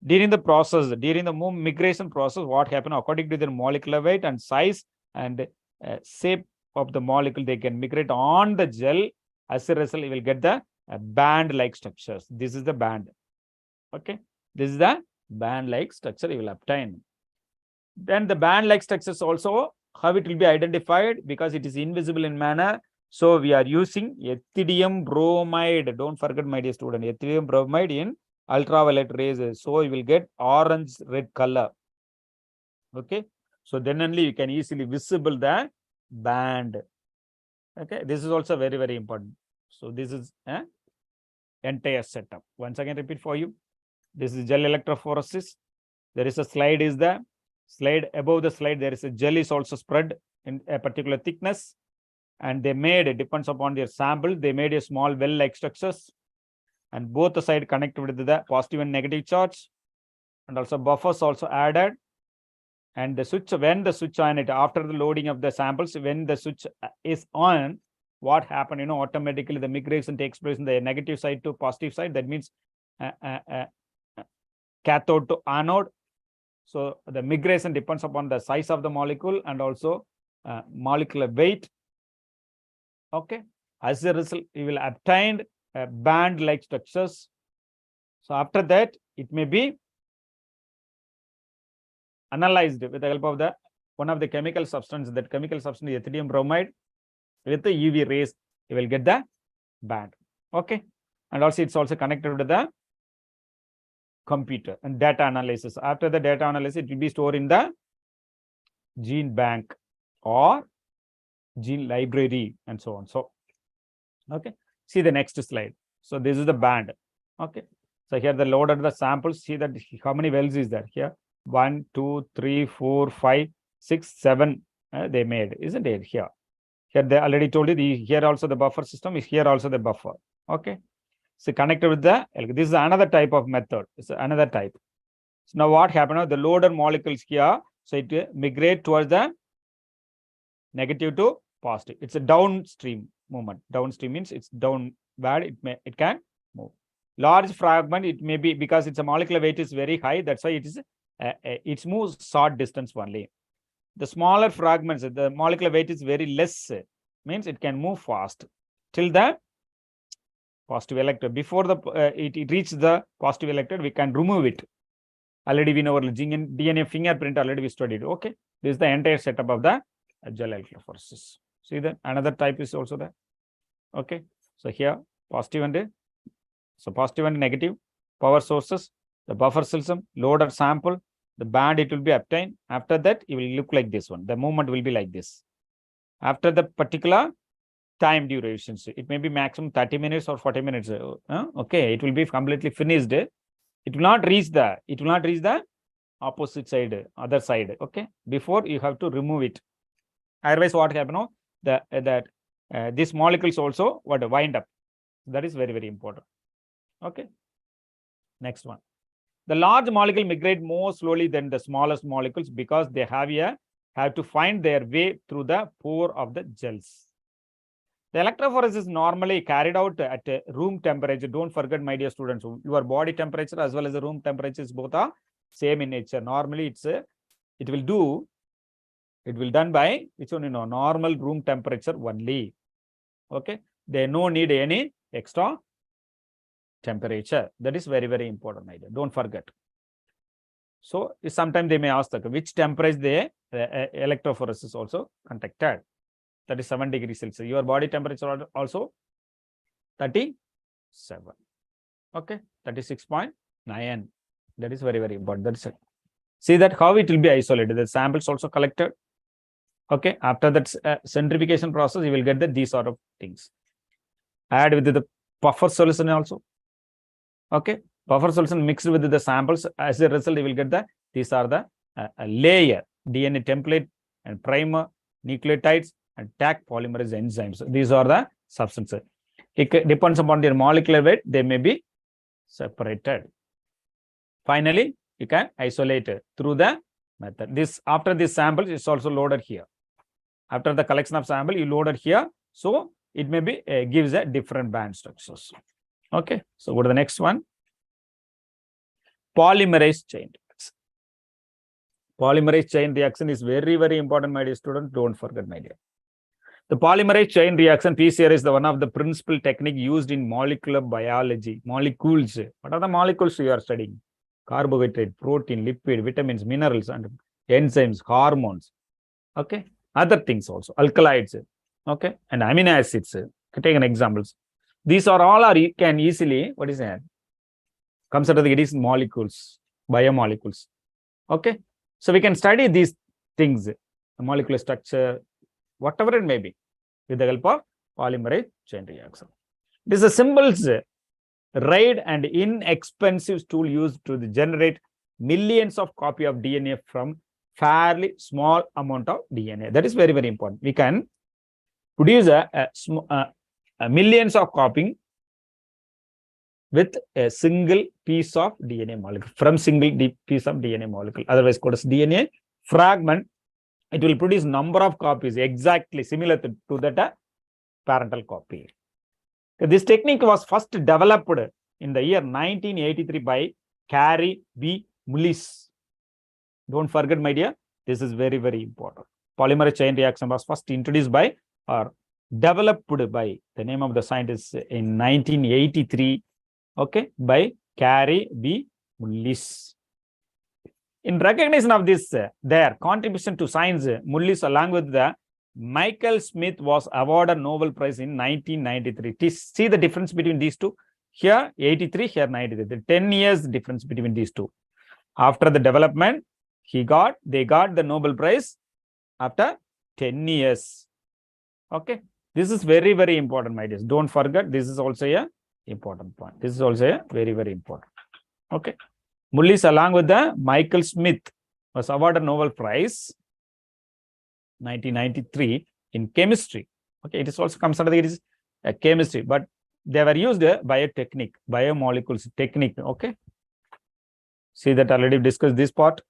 During the process, during the migration process, what happened? According to their molecular weight and size and shape of the molecule, they can migrate on the gel. As a result, you will get the band-like structures. This is the band. Okay, this is the band-like structure you will obtain. Then the band-like structures also, how it will be identified, because it is invisible in manner. So we are using ethidium bromide. Don't forget, my dear student, ethidium bromide in ultraviolet rays. So you will get orange red color. Okay, so then only you can easily visible the band. Okay, this is also very, very important. So this is entire setup. Once again, repeat for you. This is gel electrophoresis. There is a slide is the slide. Above the slide, there is a gel is also spread in a particular thickness. and they made, it depends upon their sample, they made a small well-like structures, and both the side connected with the positive and negative charge, and also buffers also added. And the switch, when the switch on it, after the loading of the samples, when the switch is on, what happened, automatically the migration takes place in the negative side to positive side. That means cathode to anode. So the migration depends upon the size of the molecule and also molecular weight. Okay. As a result, you will obtain band-like structures. So after that, it may be analyzed with the help of the one of the chemical substance. That chemical substance is ethidium bromide. With the UV rays, you will get the band. Okay. And also it's also connected to the computer and data analysis. After the data analysis, it will be stored in the gene bank or gene library and so on. So, okay. See the next slide. So this is the band. Okay. So here the loaded the samples. See that how many wells is there here? 1, 2, 3, 4, 5, 6, 7. They made, isn't it? Here they already told you. Here also the buffer system is here also the buffer. Okay. So connected with the, this is another type of method. It's another type. So now what happened now? The loaded molecules here, so it migrate towards the negative to positive. It's a downstream movement. Downstream means it's downward. It can move. Large fragment, it may be because its molecular weight is very high. That's why it moves short distance only. The smaller fragments, the molecular weight is very less, means it can move fast till the positive electrode. Before the it reaches the positive electrode, we can remove it. Already we know our DNA fingerprint already we studied. Okay, this is the entire setup of the gel electrophoresis. See that another type is also there. Okay, so here positive and positive and negative power sources, the buffer system, loaded sample, the band it will be obtained. After that, it will look like this one. The movement will be like this. After the particular time duration, it may be maximum 30 minutes or 40 minutes. Okay, it will be completely finished. It will not reach the opposite side, other side. Okay, before you have to remove it. Otherwise, what happens? These molecules also wind up. That is very, very important. Okay. Next one. The large molecule migrate more slowly than the smallest molecules because they have to find their way through the pore of the gels. The electrophoresis is normally carried out at room temperature. Don't forget, my dear students, your body temperature as well as the room temperature is both are same in nature. Normally, it will done by which one, normal room temperature only. Okay, they no need any extra temperature. That is very, very important, my dear. Don't forget. So sometimes they may ask which temperature the electrophoresis also conducted. That is 7 degrees Celsius. Your body temperature also 37. Okay, 36.9. That is very, very important. That's it. See that how it will be isolated. The samples also collected. Okay, after that centrifugation process, you will get these sort of things. Add with the buffer solution also. Okay, buffer solution mixed with the samples. As a result, you will get these are the layer, DNA template and primer, nucleotides, and Taq polymerase enzymes. These are the substances. It depends upon their molecular weight, they may be separated. Finally, you can isolate it through the method. After this sample is also loaded here. After the collection of sample, you loaded here. So it may be gives a different band structures. Okay, so go to the next one. Polymerase chain reaction. Polymerase chain reaction is very, very important, my dear student. Don't forget, my dear. The polymerase chain reaction, PCR, is one of the principal technique used in molecular biology. Molecules. What are the molecules you are studying? Carbohydrate, protein, lipid, vitamins, minerals, and enzymes, hormones. Okay, other things also, alkaloids. Okay, and amino acids. Take an examples. These are all you can easily, what is that? Comes out of it is molecules, biomolecules. Okay, so we can study these things, the molecular structure, whatever it may be, with the help of polymerase chain reaction. This is a simple, rare and inexpensive tool used to generate millions of copies of DNA from fairly small amount of DNA. That is very, very important. We can produce millions of copying with a single piece of DNA molecule, from single piece of DNA molecule, otherwise called as DNA fragment. It will produce number of copies exactly similar to that parental copy. This technique was first developed in the year 1983 by Carey B. Mullis. Don't forget, my dear, this is very, very important. Polymerase chain reaction was first introduced by or developed by the name of the scientist in 1983, okay, by Carey B. Mullis. In recognition of this, their contribution to science, Mullis, along with the Michael Smith, was awarded Nobel Prize in 1993. See the difference between these two? Here 83, here 93. The 10 years difference between these two. After the development, they got the Nobel Prize after 10 years. Okay. This is very, very important, my dears. Don't forget, this is also a important point. This is also a very, very important. Okay. Mullis, along with the Michael Smith, was awarded Nobel Prize 1993 in chemistry. Okay, it is also comes under the chemistry, but they were used biotechnique, biomolecules technique. Okay, see that already discussed this part,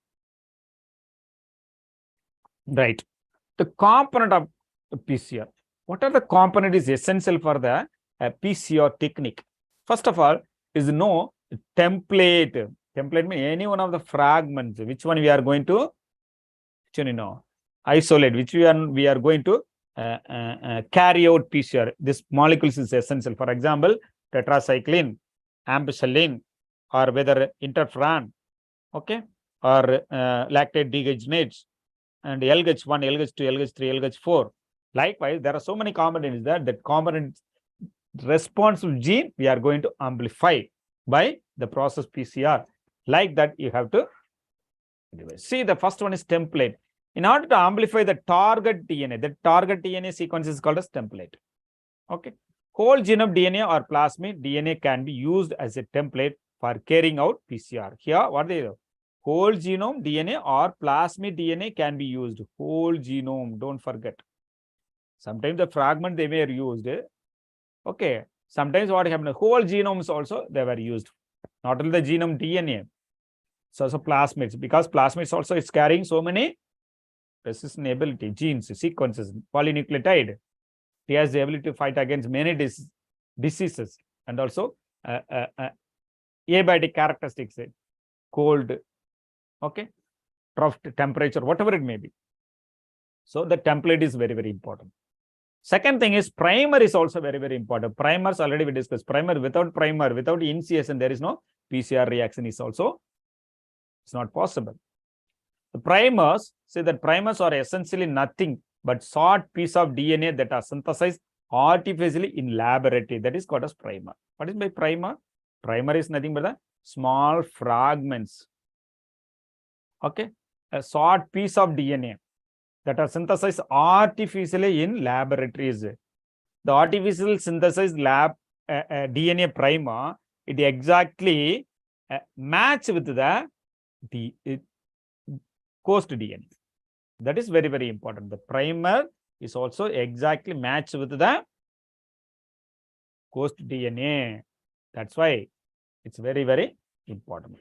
right? The component of PCR. What are the component is essential for the PCR technique? First of all, is no template. Template means any one of the fragments, which one we are going to, isolate, which we are going to carry out PCR. This molecules is essential. For example, tetracycline, ampicillin, or whether interferon, okay, or lactate dehydrogenases, and LH1, LH2, LH3, LH4. Likewise, there are so many components that component responsive gene we are going to amplify by the process PCR. Like that, you have to see the first one is template. In order to amplify the target DNA sequence is called as template. Okay. Whole genome DNA or plasmid DNA can be used as a template for carrying out PCR. Here, what they do? Whole genome DNA or plasmid DNA can be used. Whole genome, don't forget. Sometimes the fragment they were used. Okay. Sometimes what happened? Whole genomes also they were used. Not only the genome DNA. So also plasmids, because plasmids also is carrying so many resistant ability, genes, sequences, polynucleotide. It has the ability to fight against many diseases and also abiotic characteristics, cold, okay, trough temperature, whatever it may be. So the template is very, very important. Second thing is primer is also very, very important. Primers already we discussed. Primer, without initiation, there is no PCR reaction is also, it's not possible. The primers, say that primers are essentially nothing but short piece of DNA that are synthesized artificially in laboratory. That is called as primer. What is by primer? Primer is nothing but the small fragments. Okay, a short piece of DNA that are synthesized artificially in laboratories. The artificial synthesized DNA primer, it exactly match with the host DNA. That is very, very important. The primer is also exactly matched with the host DNA. That's why it's very, very important.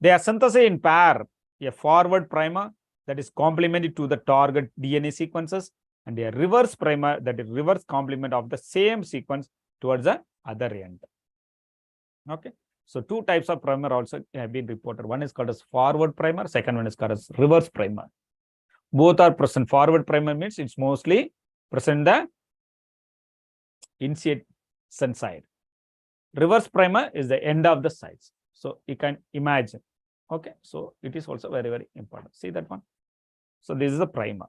They are synthesized in pair. A forward primer that is complemented to the target DNA sequences, and a reverse primer that is reverse complement of the same sequence towards the other end. Okay. So two types of primer also have been reported. One is called as forward primer. Second one is called as reverse primer. Both are present. Forward primer means it's mostly present the initiation side. Reverse primer is the end of the sides. So you can imagine. Okay. So it is also very, very important. See that one. So this is the primer.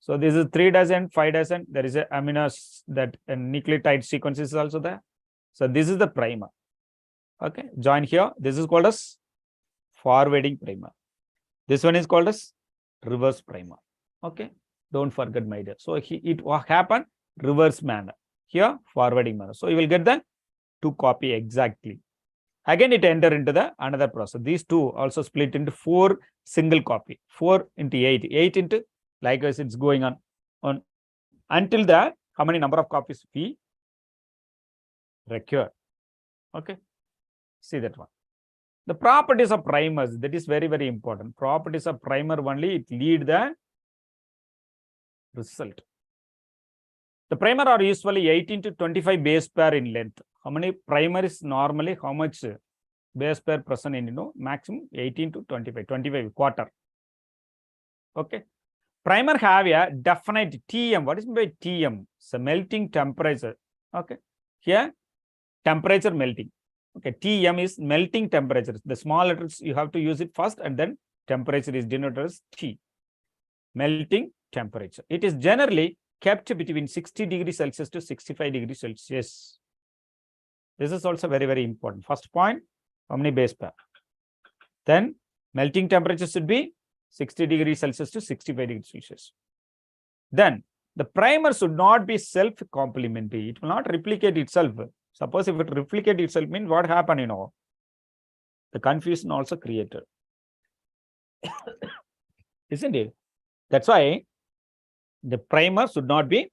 So this is 3 dozen, 5 dozen. There is a amino that a nucleotide sequence is also there. So this is the primer. Okay. Join here. This is called as forwarding primer. This one is called as reverse primer. Okay. Don't forget, my dear. So it will happen reverse manner. Here, forwarding manner. So you will get the 2 copy exactly. Again, it enter into the another process. These 2 also split into 4 single copy. 4 into 8. 8 into, likewise, it's going on Until that, how many number of copies we require? Okay, see that one. The properties of primers, that is very, very important. Properties of primer only, it lead the result. The primer are usually 18 to 25 base pair in length. How many primer is normally, how much base pair present in, maximum 18 to 25 quarter. Okay. Primer have a definite TM. What is by TM? So melting temperature. Okay. Here, temperature melting. Okay. TM is melting temperature. The small letters, you have to use it first, and then temperature is denoted as T. Melting temperature. It is generally kept between 60 degrees Celsius to 65 degrees Celsius. This is also very, very important. First point, how many base pair? Then melting temperature should be 60 degrees Celsius to 65 degrees Celsius. Then the primer should not be self-complementary. It will not replicate itself. Suppose if it replicates itself, means what happened, the confusion also created. Isn't it? That's why the primer should not be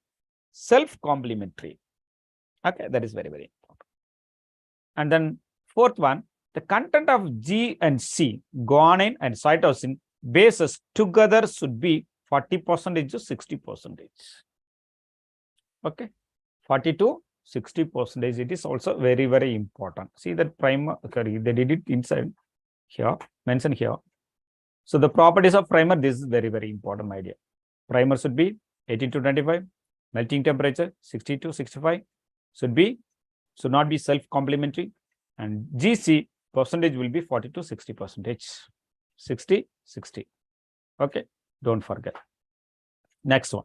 self-complementary. Okay, that is very, very important. And then fourth one, the content of G and C, guanine and cytosine bases together should be 40% to 60%. Okay, 40 to 60%. It is also very, very important. See that primer, sorry, they did it inside here, mentioned here. So the properties of primer, this is very, very important, my dear. Primer should be 18 to 25, melting temperature 60 to 65, should not be self-complementary, and GC percentage will be 40 to 60%. 60, 60. Okay, don't forget. Next one.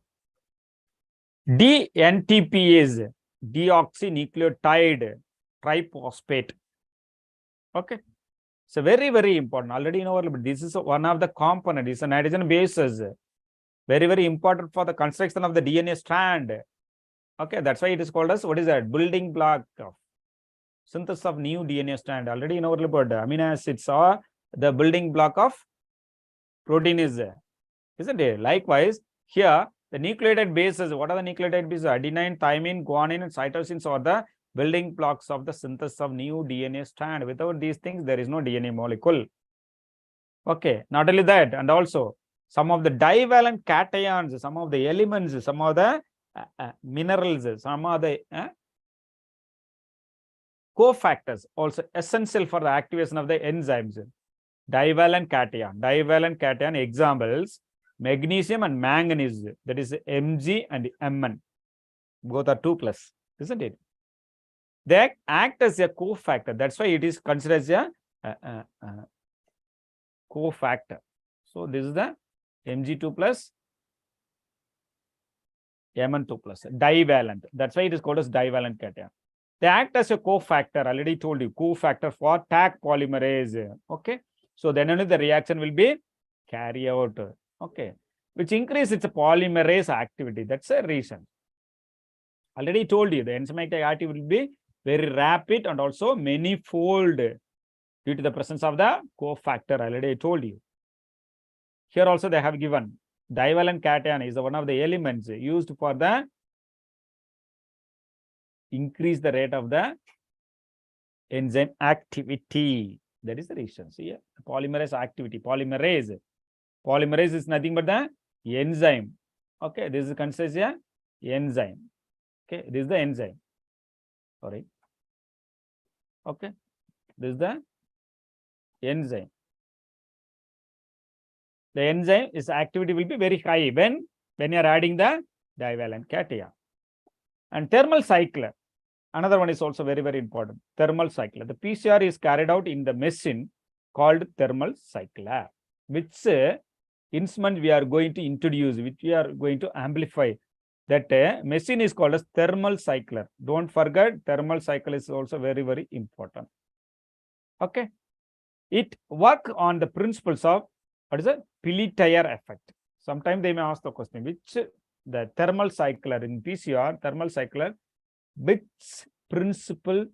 DNTPase, deoxynucleotide triphosphate. Okay, so very, very important. Already know, but this is one of the components. It's a nitrogen bases. Very, very important for the construction of the DNA strand. Okay, that's why it is called as, what is that? Building block of synthesis of new DNA strand. Already in our report, amino acids are the building block of protein is there, isn't it? Likewise, here the nucleotide bases. What are the nucleotide bases? Adenine, thymine, guanine, and cytosines are the building blocks of the synthesis of new DNA strand. Without these things, there is no DNA molecule. Okay, not only that, and also some of the divalent cations, some of the elements, some of the minerals, some of the cofactors also essential for the activation of the enzymes. Divalent cation examples, magnesium and manganese, that is Mg and Mn. Both are 2+, isn't it? They act as a cofactor. That's why it is considered as a cofactor. So this is the Mg2+, Mn2+, divalent. That's why it is called as divalent cation. They act as a cofactor. Already told you, cofactor for Taq polymerase. Okay, so then only the reaction will be carried out. Okay, which increases its polymerase activity. That's a reason. Already told you, the enzymatic activity will be very rapid and also manifold due to the presence of the cofactor. Already I told you. Here also they have given divalent cation is one of the elements used for the increase the rate of the enzyme activity. That is the reason. See here, polymerase activity. Polymerase is nothing but the enzyme. Okay, this is considered as a enzyme. Okay, this is the enzyme. Sorry. Okay, this is the enzyme. The enzyme is activity will be very high when you are adding the divalent cation. And thermal cycle, another one is also very, very important. Thermal cycle. The PCR is carried out in the machine called thermal cycler, which instrument we are going to introduce, which we are going to amplify. That machine is called as thermal cycler. Don't forget, thermal cycle is also very, very important. Okay, it work on the principles of what is a Peltier effect. Sometimes they may ask the question, which the thermal cycler in PCR, thermal cycler, which principle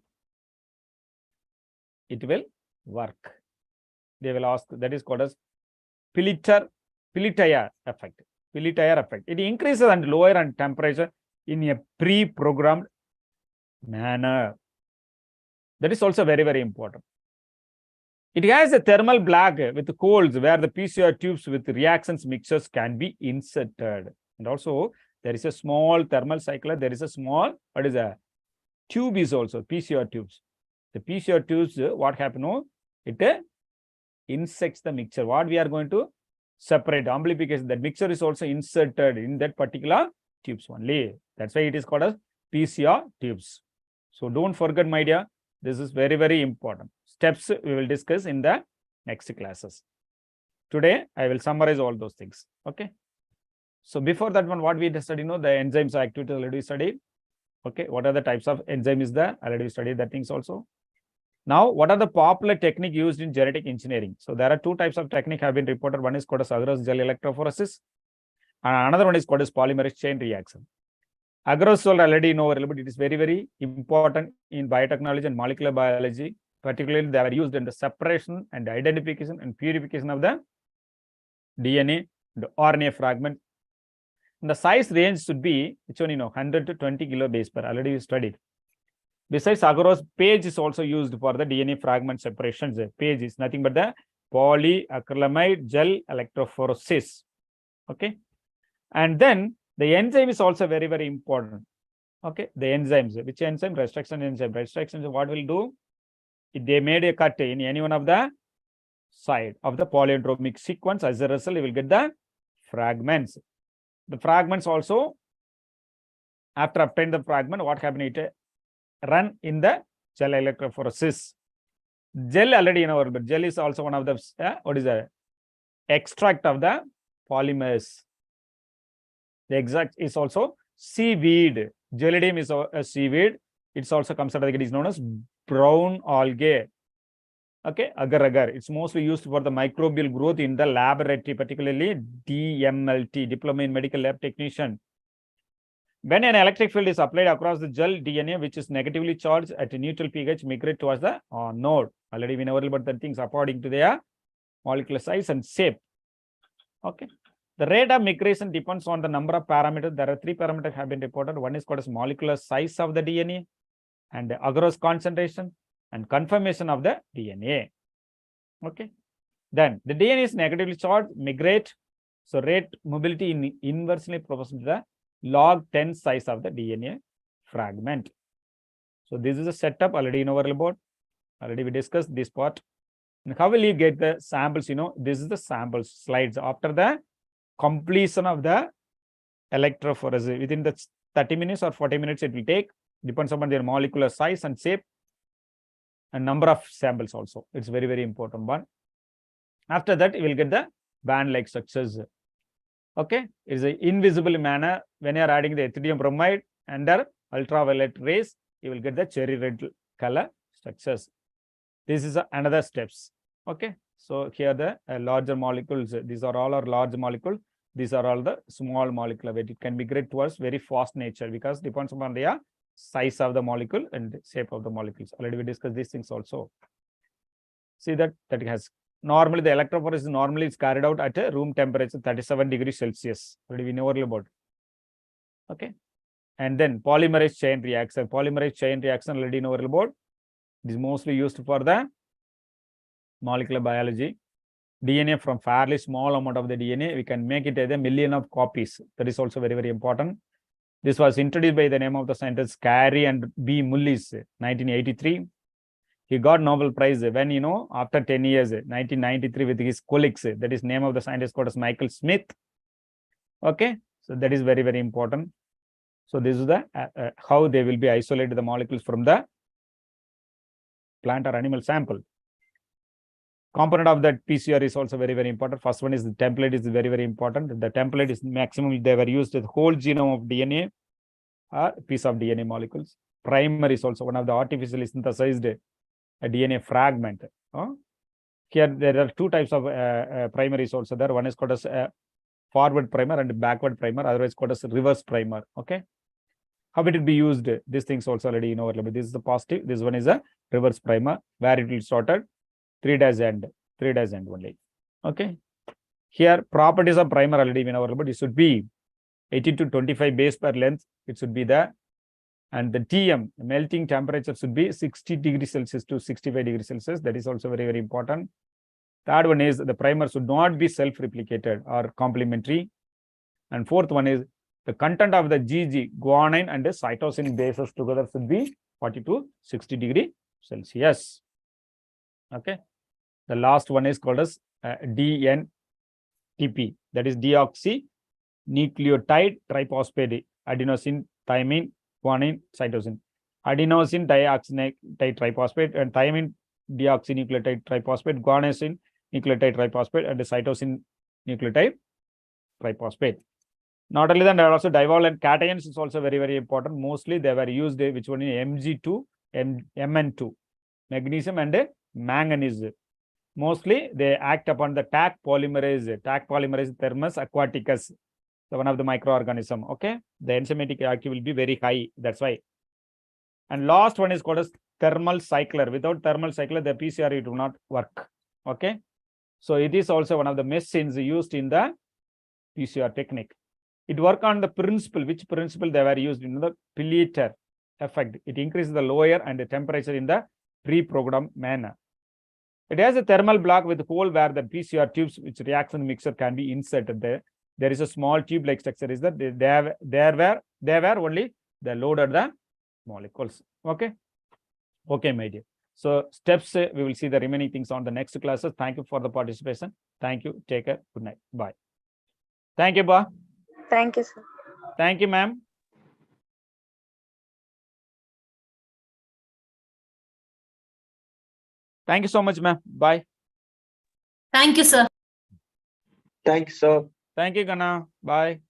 it will work? They will ask. That is called as Peltier effect. Peltier effect. It increases and lower and temperature in a pre-programmed manner. That is also very, very important. It has a thermal black with coals where the PCR tubes with reactions mixtures can be inserted. And also there is a small thermal cycler. There is a small, what is a tube is also PCR tubes. The PCR tubes, what happens? It insects the mixture. What we are going to separate amplification, that mixture is also inserted in that particular tubes only. That's why it is called as PCR tubes. So don't forget, my dear, this is very, very important. Steps we will discuss in the next classes. Today, I will summarize all those things. Okay. So before that one, what we studied, the enzymes activity already studied. Okay. What are the types of enzyme is there? Already studied that things also. Now, what are the popular technique used in genetic engineering? So there are two types of technique have been reported. One is called as agarose gel electrophoresis, and another one is called as polymerase chain reaction. Agarose already know a little bit. It is very, very important in biotechnology and molecular biology. Particularly, they are used in the separation and identification and purification of the DNA, the RNA fragment. And the size range should be, which one 100 to 20 kilobase per. Already you studied. Besides agarose, PAGE is also used for the DNA fragment separations. PAGE is nothing but the polyacrylamide gel electrophoresis. Okay. And then the enzyme is also very, very important. Okay. The enzymes, which enzyme? Restriction enzyme. Restriction, what will do? If they made a cut in any one of the side of the polyandromic sequence, as a result, you will get the fragments. The fragments also, after obtain the fragment, what happened? It run in the gel electrophoresis. Gel already in our, but gel is also one of the, what is the extract of the polymers. The extract is also seaweed. Gelidium is a seaweed. It's also comes out, it is known as brown algae. Okay, agar-agar. It's mostly used for the microbial growth in the laboratory, particularly DMLT, Diploma in Medical Lab Technician. When an electric field is applied across the gel DNA, which is negatively charged at a neutral pH, migrate towards the node. Already we know about the things according to their molecular size and shape. Okay. The rate of migration depends on the number of parameters. There are 3 parameters have been reported. One is called as molecular size of the DNA, and the agarose concentration, and conformation of the DNA. Okay. Then the DNA is negatively charged, migrate. So rate mobility in inversely proportional to the log 10 size of the DNA fragment. So this is a setup already in our report. Already we discussed this part. And how will you get the samples? This is the sample slides after the completion of the electrophoresis. Within the 30 minutes or 40 minutes it will take, depends upon their molecular size and shape and number of samples also. It's very, very important one. After that, you will get the band-like structures. Okay, it's an invisible manner. When you are adding the ethidium bromide under ultraviolet rays, you will get the cherry red color structures. This is another steps. Okay, so here the larger molecules. These are all our large molecule. These are all the small molecular weight. It can migrate towards very fast nature because depends upon their size of the molecule and shape of the molecules. Already we discussed these things also. See that it has normally the electrophoresis normally is carried out at a room temperature 37 degrees Celsius. Already we know about. Okay, and then polymerase chain reaction. Polymerase chain reaction already know about. It is mostly used for the molecular biology. DNA from fairly small amount of the DNA, we can make it as a million of copies. That is also very, very important. This was introduced by the name of the scientists Carey and B. Mullis, 1983. He got Nobel Prize when, after 10 years, 1993, with his colleagues. That is name of the scientist called as Michael Smith. Okay, so that is very, very important. So this is the how they will be isolated the molecules from the plant or animal sample. Component of that PCR is also very, very important. First one is the template is very, very important. The template is maximum. They were used the whole genome of DNA or piece of DNA molecules. Primer is also one of the artificially synthesized DNA fragment. Here there are 2 types of primer is also there. One is called as forward primer and backward primer, otherwise called as reverse primer. Okay. How it will be used? These things also already you know. This is the positive. This one is a reverse primer where it will started 3' end only. Okay. Here, properties of primer already we know, but it should be 18 to 25 base per length. It should be there. And the TM, melting temperature, should be 60 degrees Celsius to 65 degrees Celsius. That is also very, very important. Third one is the primer should not be self-replicated or complementary. And fourth one is the content of the GG, guanine and the cytosine bases together should be 40 to 60 degrees Celsius. Okay. The last one is called as DNTP, that is deoxynucleotide triphosphate, adenosine, thymine, guanine, cytosine. Adenosine dioxynucleotide triphosphate and thymine deoxynucleotide triphosphate, guanosine nucleotide triphosphate, and the cytosine nucleotide triphosphate. Not only that, there are also divalent cations is also very, very important. Mostly they were used, which one is Mg2, Mn2, magnesium and manganese. Mostly they act upon the Taq Polymerase thermus aquaticus, the one of the microorganism. Okay, the enzymatic activity will be very high. That's why. And last one is called as thermal cycler. Without thermal cycler, the PCR it will not work. Okay, so it is also one of the machines used in the PCR technique. It work on the principle. Which principle they were used in the Pellicer effect? It increases the lower and the temperature in the pre-programmed manner. It has a thermal block with a hole where the PCR tubes, which reaction mixer can be inserted there. There is a small tube-like structure. Is that there were only the loaded the molecules. Okay. Okay, my dear. So steps, we will see the remaining things on the next classes. Thank you for the participation. Thank you. Take care. Good night. Bye. Thank you, Ba.
Thank you, sir.
Thank you, ma'am. Thank you so much, ma'am. Bye.
Thank you, sir.
Thanks, sir.
Thank you, Gana. Bye.